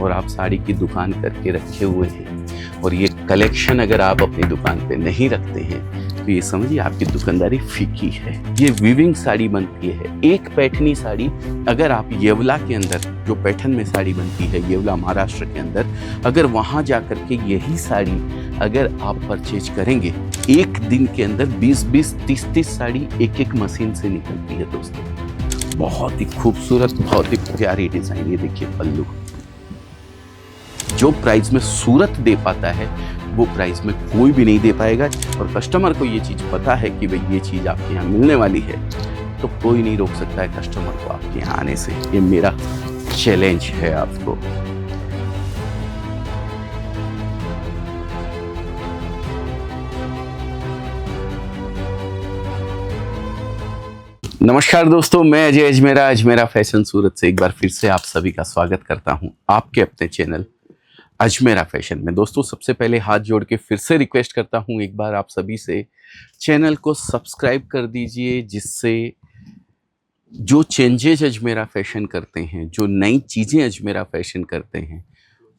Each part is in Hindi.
और आप साड़ी की दुकान करके रखे हुए हैं और ये कलेक्शन अगर आप अपनी दुकान पे नहीं रखते हैं तो ये समझिए आपकी दुकानदारी फीकी है। ये वीविंग साड़ी बनती है, एक पैठनी साड़ी अगर आप येवला के अंदर, जो पैठन में साड़ी बनती है येवला महाराष्ट्र के अंदर, अगर वहाँ जा कर के यही साड़ी अगर आप परचेज करेंगे, एक दिन के अंदर 20-20, 30-30 साड़ी एक मशीन से निकलती है दोस्तों। बहुत ही खूबसूरत, बहुत ही प्यारी डिजाइन। ये देखिए पल्लू, जो प्राइस में सूरत दे पाता है वो प्राइस में कोई भी नहीं दे पाएगा। और कस्टमर को ये चीज पता है कि भाई ये चीज आपके यहाँ मिलने वाली है, तो कोई नहीं रोक सकता है कस्टमर को आपके यहाँ आने से। ये मेरा चैलेंज है आपको। नमस्कार दोस्तों, मैं अजय अजमेरा फैशन सूरत से एक बार फिर से आप सभी का स्वागत करता हूं आपके अपने चैनल अजमेरा फैशन में। दोस्तों सबसे पहले हाथ जोड़ के फिर से रिक्वेस्ट करता हूं एक बार आप सभी से, चैनल को सब्सक्राइब कर दीजिए, जिससे जो चेंजेज अजमेरा फैशन करते हैं, जो नई चीज़ें अजमेरा फैशन करते हैं,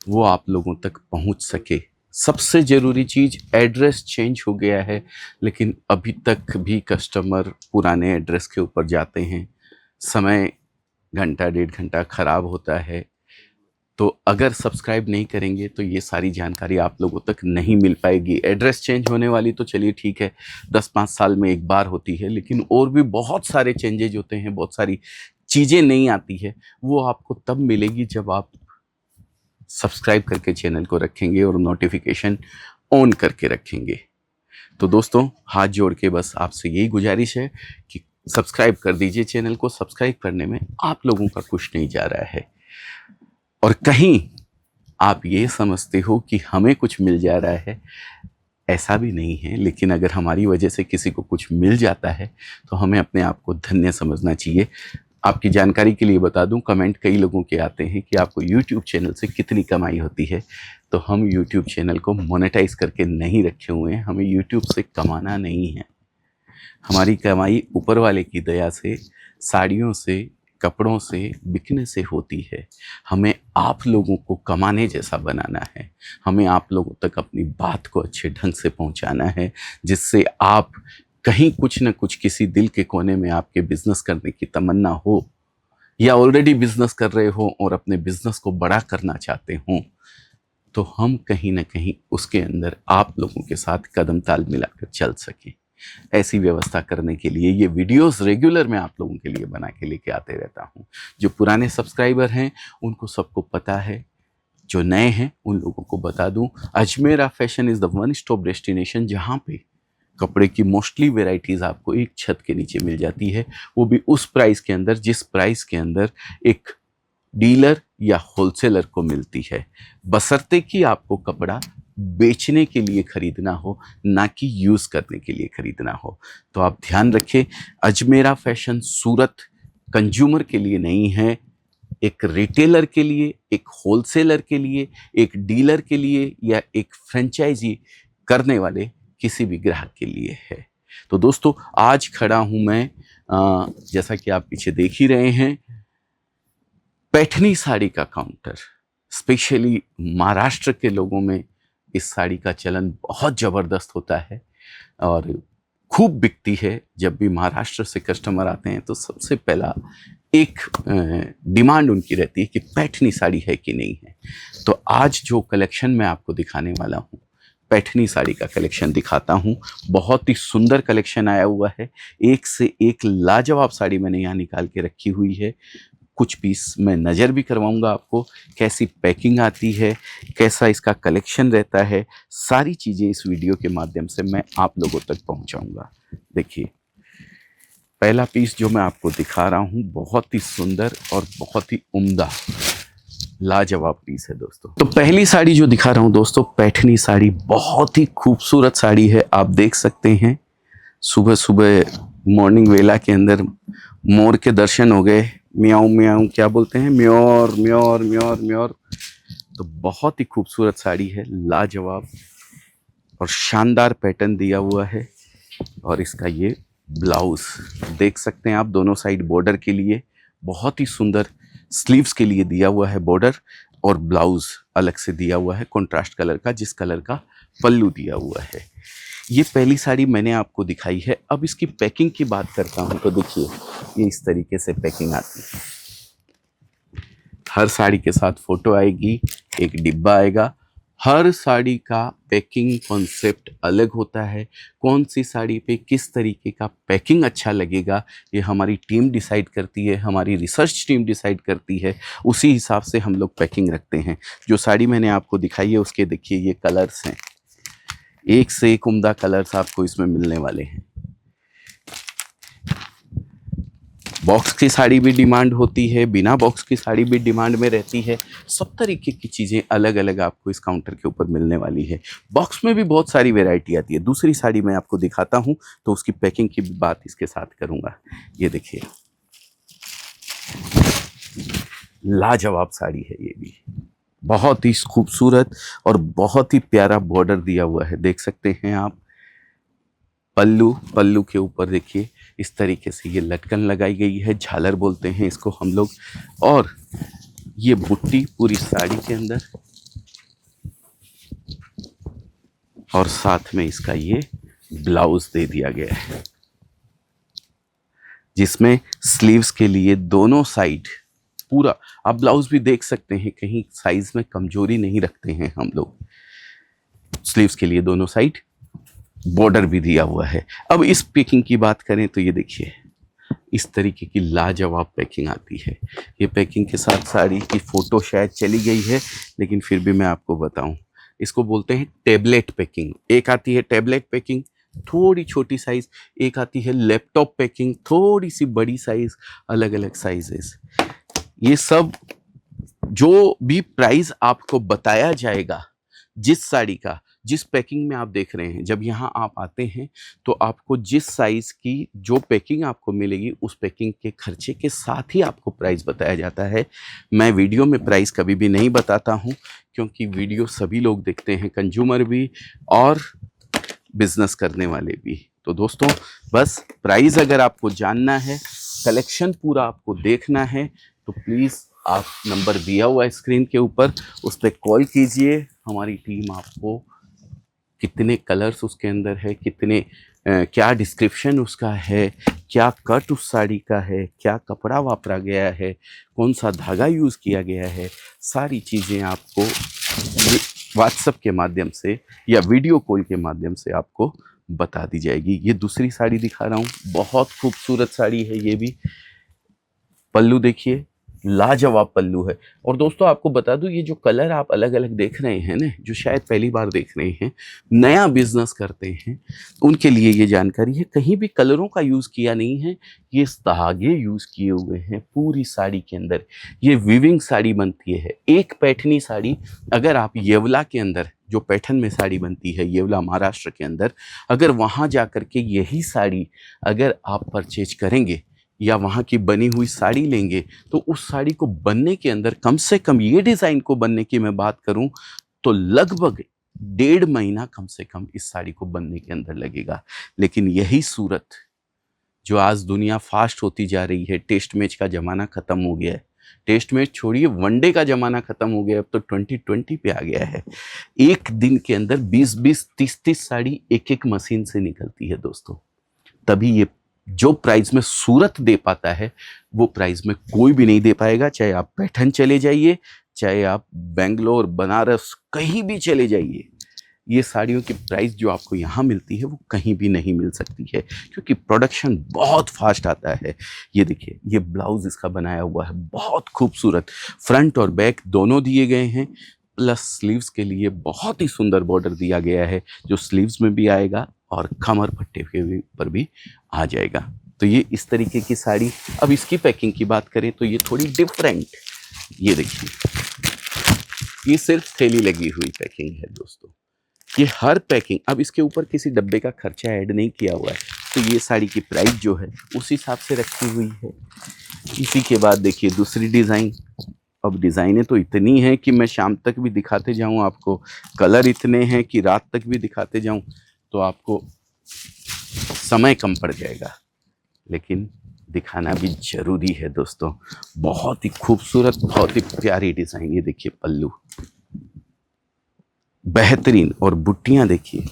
वो आप लोगों तक पहुंच सके। सबसे ज़रूरी चीज़, एड्रेस चेंज हो गया है लेकिन अभी तक भी कस्टमर पुराने एड्रेस के ऊपर जाते हैं। समय घंटा 1.5 घंटा ख़राब होता है, तो अगर सब्सक्राइब नहीं करेंगे तो ये सारी जानकारी आप लोगों तक नहीं मिल पाएगी। एड्रेस चेंज होने वाली तो चलिए ठीक है, 10-5 साल में एक बार होती है, लेकिन और भी बहुत सारे चेंजेज होते हैं, बहुत सारी चीज़ें नहीं आती है। वो आपको तब मिलेगी जब आप सब्सक्राइब करके चैनल को रखेंगे और नोटिफिकेशन ऑन करके रखेंगे। तो दोस्तों हाथ जोड़ के बस आपसे यही गुजारिश है कि सब्सक्राइब कर दीजिए चैनल को। सब्सक्राइब करने में आप लोगों का कुछ नहीं जा रहा है, और कहीं आप ये समझते हो कि हमें कुछ मिल जा रहा है, ऐसा भी नहीं है। लेकिन अगर हमारी वजह से किसी को कुछ मिल जाता है तो हमें अपने आप को धन्य समझना चाहिए। आपकी जानकारी के लिए बता दूं, कमेंट कई लोगों के आते हैं कि आपको YouTube चैनल से कितनी कमाई होती है। तो हम YouTube चैनल को मोनेटाइज करके नहीं रखे हुए हैं, हमें YouTube से कमाना नहीं है। हमारी कमाई ऊपर वाले की दया से, साड़ियों से, कपड़ों से, बिकने से होती है। हमें आप लोगों को कमाने जैसा बनाना है, हमें आप लोगों तक अपनी बात को अच्छे ढंग से पहुंचाना है, जिससे आप कहीं कुछ न कुछ किसी दिल के कोने में आपके बिजनेस करने की तमन्ना हो, या ऑलरेडी बिजनेस कर रहे हो और अपने बिजनेस को बड़ा करना चाहते हो, तो हम कहीं ना कहीं उसके अंदर आप लोगों के साथ कदम ताल मिलाकर चल सकें। ऐसी व्यवस्था करने के लिए ये वीडियोस रेगुलर मैं आप लोगों के लिए बना के लेके आते रहता हूँ। जो पुराने सब्सक्राइबर हैं उनको सबको पता है, जो नए हैं उन लोगों को बता दूं, Ajmera fashion is the one stop destination, जहाँ पे कपड़े की मोस्टली वेराइटीज़ आपको एक छत के नीचे मिल जाती है, वो भी उस प्राइस के अंदर जिस प्राइस के अंदर एक डीलर या होलसेलर को मिलती है, बशर्ते कि आपको कपड़ा बेचने के लिए खरीदना हो, ना कि यूज़ करने के लिए खरीदना हो। तो आप ध्यान रखें, अजमेरा फैशन सूरत कंज्यूमर के लिए नहीं है, एक रिटेलर के लिए, एक होलसेलर के लिए, एक डीलर के लिए, या एक फ्रेंचाइजी करने वाले किसी भी ग्राहक के लिए है। तो दोस्तों आज खड़ा हूं मैं, जैसा कि आप पीछे देख ही रहे हैं, पैठनी साड़ी का काउंटर। स्पेशली महाराष्ट्र के लोगों में इस साड़ी का चलन बहुत ज़बरदस्त होता है और खूब बिकती है। जब भी महाराष्ट्र से कस्टमर आते हैं तो सबसे पहला एक डिमांड उनकी रहती है कि पैठनी साड़ी है कि नहीं है। तो आज जो कलेक्शन मैं आपको दिखाने वाला हूँ, पैठनी साड़ी का कलेक्शन दिखाता हूँ। बहुत ही सुंदर कलेक्शन आया हुआ है, एक से एक लाजवाब साड़ी मैंने यहाँ निकाल के रखी हुई है। कुछ पीस मैं नज़र भी करवाऊंगा आपको, कैसी पैकिंग आती है, कैसा इसका कलेक्शन रहता है, सारी चीज़ें इस वीडियो के माध्यम से मैं आप लोगों तक पहुंचाऊंगा। देखिए पहला पीस जो मैं आपको दिखा रहा हूं, बहुत ही सुंदर और बहुत ही उम्दा लाजवाब पीस है दोस्तों। तो पहली साड़ी जो दिखा रहा हूं दोस्तों, पैठनी साड़ी, बहुत ही खूबसूरत साड़ी है। आप देख सकते हैं सुबह सुबह मॉर्निंग वेला के अंदर मोर के दर्शन हो गए, म्याऊं म्याऊं क्या बोलते हैं, म्योर म्योर म्योर म्योर। तो बहुत ही खूबसूरत साड़ी है, लाजवाब और शानदार पैटर्न दिया हुआ है। और इसका ये ब्लाउज देख सकते हैं आप, दोनों साइड बॉर्डर के लिए बहुत ही सुंदर, स्लीव्स के लिए दिया हुआ है बॉर्डर। और ब्लाउज अलग से दिया हुआ है कॉन्ट्रास्ट कलर का, जिस कलर का पल्लू दिया हुआ है। ये पहली साड़ी मैंने आपको दिखाई है। अब इसकी पैकिंग की बात करता हूँ तो देखिए ये इस तरीके से पैकिंग आती है। हर साड़ी के साथ फोटो आएगी, एक डिब्बा आएगा। हर साड़ी का पैकिंग कॉन्सेप्ट अलग होता है। कौन सी साड़ी पे किस तरीके का पैकिंग अच्छा लगेगा ये हमारी टीम डिसाइड करती है, हमारी रिसर्च टीम डिसाइड करती है। उसी हिसाब से हम लोग पैकिंग रखते हैं। जो साड़ी मैंने आपको दिखाई है उसके देखिए ये कलर्स हैं, एक से एक उम्दा कलर्स आपको इसमें मिलने वाले हैं। बॉक्स की साड़ी भी डिमांड होती है, बिना बॉक्स की साड़ी भी डिमांड में रहती है। सब तरीके की चीज़ें अलग अलग आपको इस काउंटर के ऊपर मिलने वाली है। बॉक्स में भी बहुत सारी वैरायटी आती है। दूसरी साड़ी मैं आपको दिखाता हूँ तो उसकी पैकिंग की भी बात इसके साथ करूँगा। ये देखिए लाजवाब साड़ी है, ये भी बहुत ही खूबसूरत और बहुत ही प्यारा बॉर्डर दिया हुआ है, देख सकते हैं आप। पल्लू के ऊपर देखिए इस तरीके से ये लटकन लगाई गई है, झालर बोलते हैं इसको हम लोग। और ये बुट्टी पूरी साड़ी के अंदर, और साथ में इसका ये ब्लाउज दे दिया गया है, जिसमें स्लीव्स के लिए दोनों साइड पूरा आप ब्लाउज भी देख सकते हैं, कहीं साइज में कमजोरी नहीं रखते हैं हम लोग। स्लीव्स के लिए दोनों साइड बॉर्डर भी दिया हुआ है। अब इस पैकिंग की बात करें तो ये देखिए इस तरीके की लाजवाब पैकिंग आती है। ये पैकिंग के साथ साड़ी की फ़ोटो शायद चली गई है, लेकिन फिर भी मैं आपको बताऊं, इसको बोलते हैं टेबलेट पैकिंग। एक आती है टेबलेट पैकिंग थोड़ी छोटी साइज़, एक आती है लैपटॉप पैकिंग थोड़ी सी बड़ी साइज़, अलग अलग साइजेस। ये सब जो भी प्राइस आपको बताया जाएगा जिस साड़ी का, जिस पैकिंग में आप देख रहे हैं, जब यहाँ आप आते हैं तो आपको जिस साइज़ की जो पैकिंग आपको मिलेगी उस पैकिंग के खर्चे के साथ ही आपको प्राइस बताया जाता है। मैं वीडियो में प्राइस कभी भी नहीं बताता हूँ, क्योंकि वीडियो सभी लोग देखते हैं, कंज्यूमर भी और बिजनेस करने वाले भी। तो दोस्तों बस प्राइस अगर आपको जानना है, कलेक्शन पूरा आपको देखना है, तो प्लीज़ आप नंबर दिया हुआ है स्क्रीन के ऊपर, उस पर कॉल कीजिए। हमारी टीम आपको कितने कलर्स उसके अंदर है, कितने क्या डिस्क्रिप्शन उसका है, क्या कट उस साड़ी का है, क्या कपड़ा वापरा गया है, कौन सा धागा यूज़ किया गया है, सारी चीज़ें आपको व्हाट्सएप के माध्यम से या वीडियो कॉल के माध्यम से आपको बता दी जाएगी। ये दूसरी साड़ी दिखा रहा हूँ, बहुत खूबसूरत साड़ी है ये भी। पल्लू देखिए लाजवाब पल्लू है। और दोस्तों आपको बता दूं, ये जो कलर आप अलग अलग देख रहे हैं ना, जो शायद पहली बार देख रहे हैं, नया बिजनेस करते हैं, उनके लिए ये जानकारी है। कहीं भी कलरों का यूज़ किया नहीं है, ये धागे यूज़ किए हुए हैं पूरी साड़ी के अंदर। ये वीविंग साड़ी बनती है। एक पैठनी साड़ी अगर आप येवला के अंदर, जो पैठन में साड़ी बनती है येवला महाराष्ट्र के अंदर, अगर वहाँ जा कर के यही साड़ी अगर आप परचेज करेंगे या वहाँ की बनी हुई साड़ी लेंगे, तो उस साड़ी को बनने के अंदर कम से कम, ये डिज़ाइन को बनने की मैं बात करूँ तो लगभग 1.5 महीना कम से कम इस साड़ी को बनने के अंदर लगेगा। लेकिन यही सूरत जो आज दुनिया फास्ट होती जा रही है, टेस्ट मैच का ज़माना ख़त्म हो गया है। टेस्ट मैच छोड़िए, वनडे का ज़माना ख़त्म हो गया, अब तो 2020 पे आ गया है। एक दिन के अंदर 20-20, 30-30 साड़ी एक मशीन से निकलती है दोस्तों। तभी ये जो प्राइस में सूरत दे पाता है वो प्राइस में कोई भी नहीं दे पाएगा। चाहे आप पैठन चले जाइए, चाहे आप बेंगलोर, बनारस, कहीं भी चले जाइए, ये साड़ियों की प्राइस जो आपको यहाँ मिलती है वो कहीं भी नहीं मिल सकती है, क्योंकि प्रोडक्शन बहुत फास्ट आता है। ये देखिए ये ब्लाउज इसका बनाया हुआ है, बहुत खूबसूरत, फ्रंट और बैक दोनों दिए गए हैं, प्लस स्लीव्स के लिए बहुत ही सुंदर बॉर्डर दिया गया है, जो स्लीव्स में भी आएगा और कमर पट्टे के ऊपर भी आ जाएगा। तो ये इस तरीके की साड़ी। अब इसकी पैकिंग की बात करें तो ये थोड़ी डिफरेंट, ये देखिए ये सिर्फ थैली लगी हुई पैकिंग है दोस्तों। ये हर पैकिंग, अब इसके ऊपर किसी डब्बे का खर्चा ऐड नहीं किया हुआ है, तो ये साड़ी की प्राइस जो है उस हिसाब से रखी हुई है। इसी के बाद देखिए दूसरी डिज़ाइन। अब डिज़ाइनें तो इतनी हैं कि मैं शाम तक भी दिखाते जाऊं आपको, कलर इतने हैं कि रात तक भी दिखाते जाऊं तो आपको समय कम पड़ जाएगा। लेकिन दिखाना भी जरूरी है दोस्तों। बहुत ही खूबसूरत, बहुत ही प्यारी डिजाइन। ये देखिए पल्लू बेहतरीन, और बुट्टियां देखिए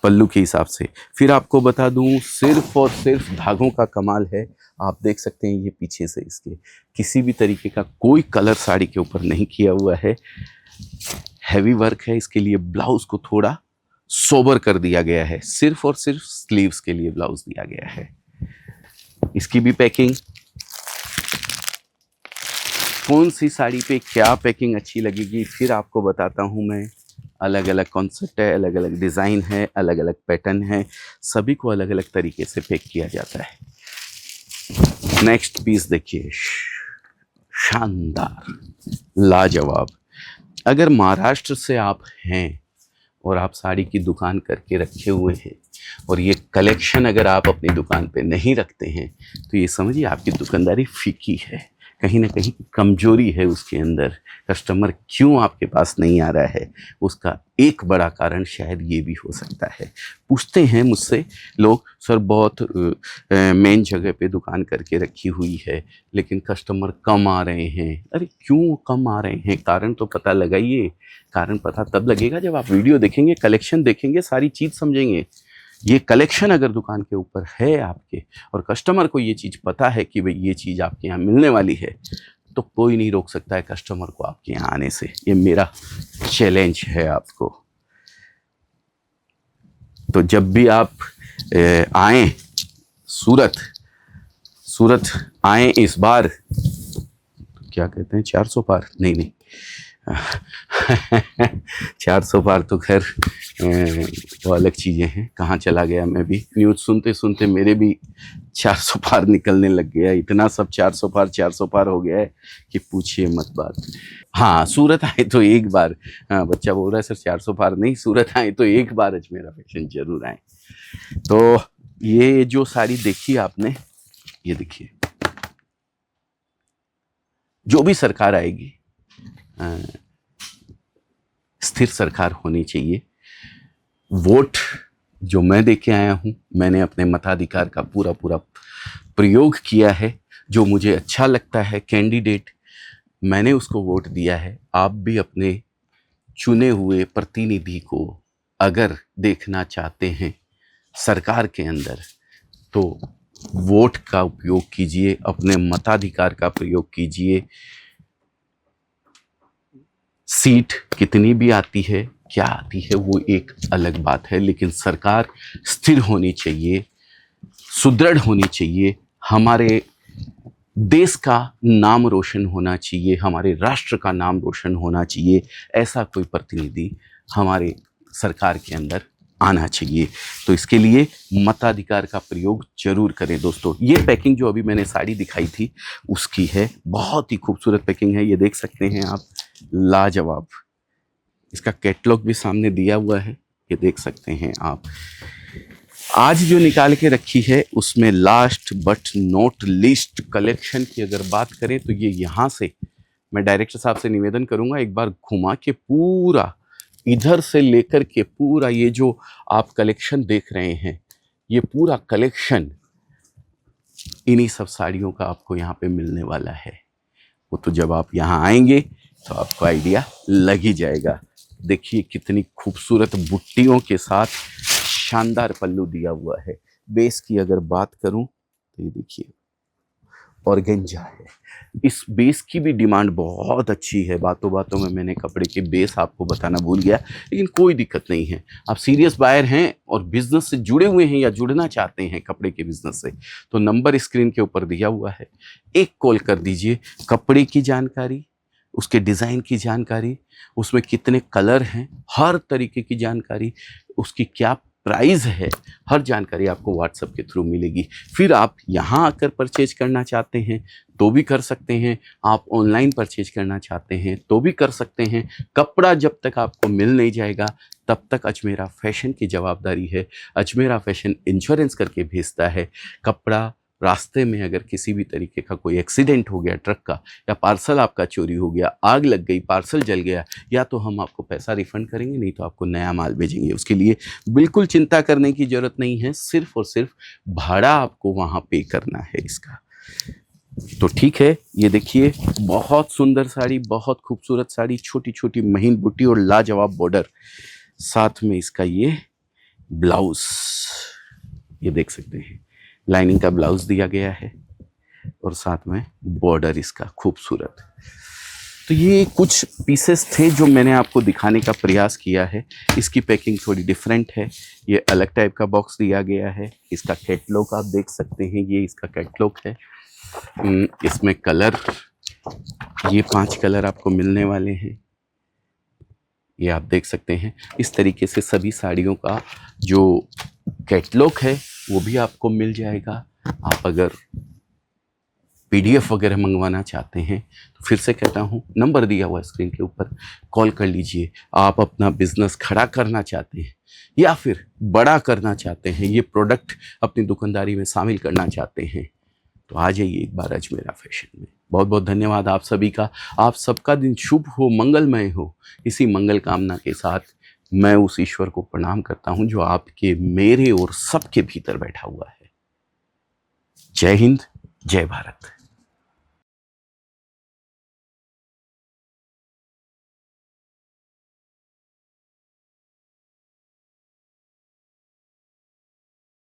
पल्लू के हिसाब से। फिर आपको बता दूं, सिर्फ और सिर्फ धागों का कमाल है। आप देख सकते हैं ये पीछे से इसके किसी भी तरीके का कोई कलर साड़ी के ऊपर नहीं किया हुआ है। हैवी वर्क है। इसके लिए ब्लाउज को थोड़ा सोबर कर दिया गया है, सिर्फ और सिर्फ स्लीव्स के लिए ब्लाउज दिया गया है। इसकी भी पैकिंग, कौन सी साड़ी पे क्या पैकिंग अच्छी लगेगी फिर आपको बताता हूं मैं। अलग अलग कॉन्सेप्ट है, अलग अलग डिज़ाइन है, अलग अलग पैटर्न है, सभी को अलग अलग तरीके से पैक किया जाता है। नेक्स्ट पीस देखिए, शानदार, लाजवाब। अगर महाराष्ट्र से आप हैं और आप साड़ी की दुकान करके रखे हुए हैं और ये कलेक्शन अगर आप अपनी दुकान पे नहीं रखते हैं तो ये समझिए आपकी दुकानदारी फीकी है, कहीं ना कहीं कमजोरी है उसके अंदर। कस्टमर क्यों आपके पास नहीं आ रहा है, उसका एक बड़ा कारण शायद ये भी हो सकता है। पूछते हैं मुझसे लोग, सर बहुत मेन जगह पे दुकान करके रखी हुई है लेकिन कस्टमर कम आ रहे हैं। अरे क्यों कम आ रहे हैं, कारण तो पता लगाइए। कारण पता तब लगेगा जब आप वीडियो देखेंगे, कलेक्शन देखेंगे, सारी चीज़ समझेंगे। ये कलेक्शन अगर दुकान के ऊपर है आपके और कस्टमर को ये चीज़ पता है कि भाई ये चीज़ आपके यहाँ मिलने वाली है, तो कोई नहीं रोक सकता है कस्टमर को आपके यहाँ आने से। ये मेरा चैलेंज है आपको। तो जब भी आप आए सूरत आए इस बार, क्या कहते हैं 400 पार, नहीं 400 पार तो खैर वो अलग चीज़ें हैं। कहाँ चला गया, मैं भी न्यूज़ सुनते सुनते मेरे भी 400 पार निकलने लग गया। इतना सब 400 पार हो गया है कि पूछिए मत बात। हाँ, सूरत आए तो एक बार, हाँ बच्चा बोल रहा है सर 400 पार नहीं, सूरत आए तो एक बार अजमेरा फैशन जरूर आए। तो ये जो साड़ी देखी आपने, ये देखिए, जो भी सरकार आएगी स्थिर सरकार होनी चाहिए। वोट जो मैं देके आया हूं, मैंने अपने मताधिकार का पूरा प्रयोग किया है। जो मुझे अच्छा लगता है कैंडिडेट, मैंने उसको वोट दिया है। आप भी अपने चुने हुए प्रतिनिधि को अगर देखना चाहते हैं सरकार के अंदर, तो वोट का उपयोग कीजिए, अपने मताधिकार का प्रयोग कीजिए। सीट कितनी भी आती है, क्या आती है, वो एक अलग बात है, लेकिन सरकार स्थिर होनी चाहिए, सुदृढ़ होनी चाहिए। हमारे देश का नाम रोशन होना चाहिए, हमारे राष्ट्र का नाम रोशन होना चाहिए। ऐसा कोई प्रतिनिधि हमारे सरकार के अंदर आना चाहिए। तो इसके लिए मताधिकार का प्रयोग जरूर करें दोस्तों। ये पैकिंग जो अभी मैंने साड़ी दिखाई थी उसकी है, बहुत ही खूबसूरत पैकिंग है। ये देख सकते हैं आप, लाजवाब। इसका कैटलॉग भी सामने दिया हुआ है, ये देख सकते हैं आप। आज जो निकाल के रखी है उसमें last but not least collection की अगर बात करें तो ये यहाँ से मैं डायरेक्टर साहब से निवेदन करूंगा, एक बार घुमा के पूरा इधर से लेकर के पूरा ये जो आप कलेक्शन देख रहे हैं, ये पूरा कलेक्शन इन्हीं सब साड़ियों का आपको यहाँ पे मिलने वाला है। वो तो जब आप यहाँ आएंगे तो आपको आइडिया लग ही जाएगा। देखिए कितनी खूबसूरत बुट्टियों के साथ शानदार पल्लू दिया हुआ है। बेस की अगर बात करूं तो ये देखिए ऑर्गेंजा है। इस बेस की भी डिमांड बहुत अच्छी है। बातों बातों में मैंने कपड़े के बेस आपको बताना भूल गया, लेकिन कोई दिक्कत नहीं है। आप सीरियस बायर हैं और बिजनेस से जुड़े हुए हैं या जुड़ना चाहते हैं कपड़े के बिजनेस से, तो नंबर स्क्रीन के ऊपर दिया हुआ है, एक कॉल कर दीजिए। कपड़े की जानकारी, उसके डिज़ाइन की जानकारी, उसमें कितने कलर हैं, हर तरीके की जानकारी, उसकी क्या प्राइस है, हर जानकारी आपको व्हाट्सएप के थ्रू मिलेगी। फिर आप यहाँ आकर परचेज करना चाहते हैं तो भी कर सकते हैं, आप ऑनलाइन परचेज करना चाहते हैं तो भी कर सकते हैं। कपड़ा जब तक आपको मिल नहीं जाएगा तब तक अजमेरा फैशन की जवाबदारी है। अजमेरा फैशन इंश्योरेंस करके भेजता है। कपड़ा रास्ते में अगर किसी भी तरीके का कोई एक्सीडेंट हो गया ट्रक का, या पार्सल आपका चोरी हो गया, आग लग गई, पार्सल जल गया, या तो हम आपको पैसा रिफंड करेंगे, नहीं तो आपको नया माल भेजेंगे। उसके लिए बिल्कुल चिंता करने की ज़रूरत नहीं है, सिर्फ और सिर्फ भाड़ा आपको वहाँ पे करना है इसका। तो ठीक है, ये देखिए बहुत सुंदर साड़ी, बहुत खूबसूरत साड़ी, छोटी छोटी महीन बुट्टी और लाजवाब बॉर्डर, साथ में इसका ये ब्लाउज, ये देख सकते हैं लाइनिंग का ब्लाउज दिया गया है और साथ में बॉर्डर इसका खूबसूरत। तो ये कुछ पीसेस थे जो मैंने आपको दिखाने का प्रयास किया है। इसकी पैकिंग थोड़ी डिफरेंट है, ये अलग टाइप का बॉक्स दिया गया है। इसका कैटलॉग आप देख सकते हैं, ये इसका कैटलॉग है। इसमें कलर, ये 5 कलर आपको मिलने वाले हैं, ये आप देख सकते हैं। इस तरीके से सभी साड़ियों का जो कैटलॉग है वो भी आपको मिल जाएगा। आप अगर PDF वगैरह मंगवाना चाहते हैं तो फिर से कहता हूँ, नंबर दिया हुआ स्क्रीन के ऊपर, कॉल कर लीजिए। आप अपना बिजनेस खड़ा करना चाहते हैं या फिर बड़ा करना चाहते हैं, ये प्रोडक्ट अपनी दुकानदारी में शामिल करना चाहते हैं, तो आ जाइए एक बार अजमेरा फैशन में। बहुत बहुत धन्यवाद आप सभी का। आप सबका दिन शुभ हो, मंगलमय हो। इसी मंगल कामना के साथ मैं उस ईश्वर को प्रणाम करता हूं जो आपके, मेरे और सबके भीतर बैठा हुआ है। जय हिंद, जय भारत।